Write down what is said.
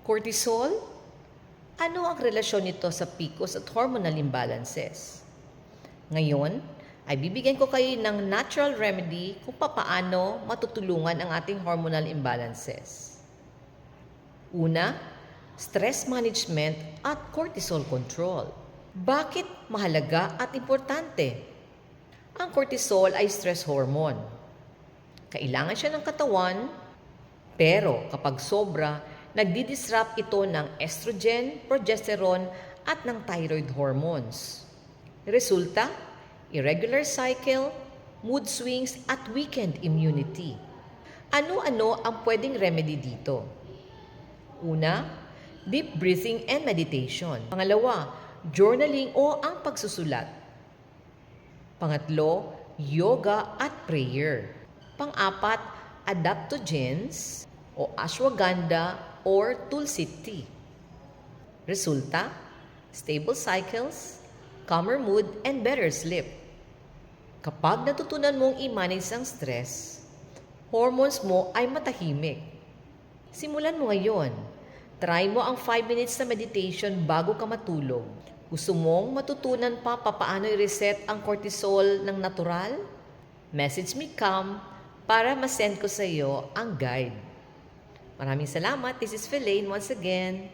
Cortisol? Ano ang relasyon nito sa PCOS at hormonal imbalances? Ngayon, ay bibigyan ko kayo ng natural remedy kung papaano matutulungan ang ating hormonal imbalances. Una, stress management at cortisol control. Bakit mahalaga at importante? Ang cortisol ay stress hormone. Kailangan siya ng katawan, pero kapag sobra, nagdi-disrupt ito ng estrogen, progesterone at ng thyroid hormones. Resulta, irregular cycle, mood swings at weakened immunity. Ano-ano ang pwedeng remedy dito? Una, deep breathing and meditation. Pangalawa, journaling o ang pagsusulat. Pangatlo, yoga at prayer. Pang-apat, adaptogens o ashwagandha or tulsi tea. Resulta, stable cycles, calmer mood, and better sleep. Kapag natutunan mong i-manage ang stress, hormones mo ay matahimik. Simulan mo ngayon. Try mo ang 5 minutes na meditation bago ka matulog. Gusto mong matutunan pa paano i-reset ang cortisol ng natural? Message me Calm para masend ko sa iyo ang guide. Maraming salamat. This is Phelaine once again.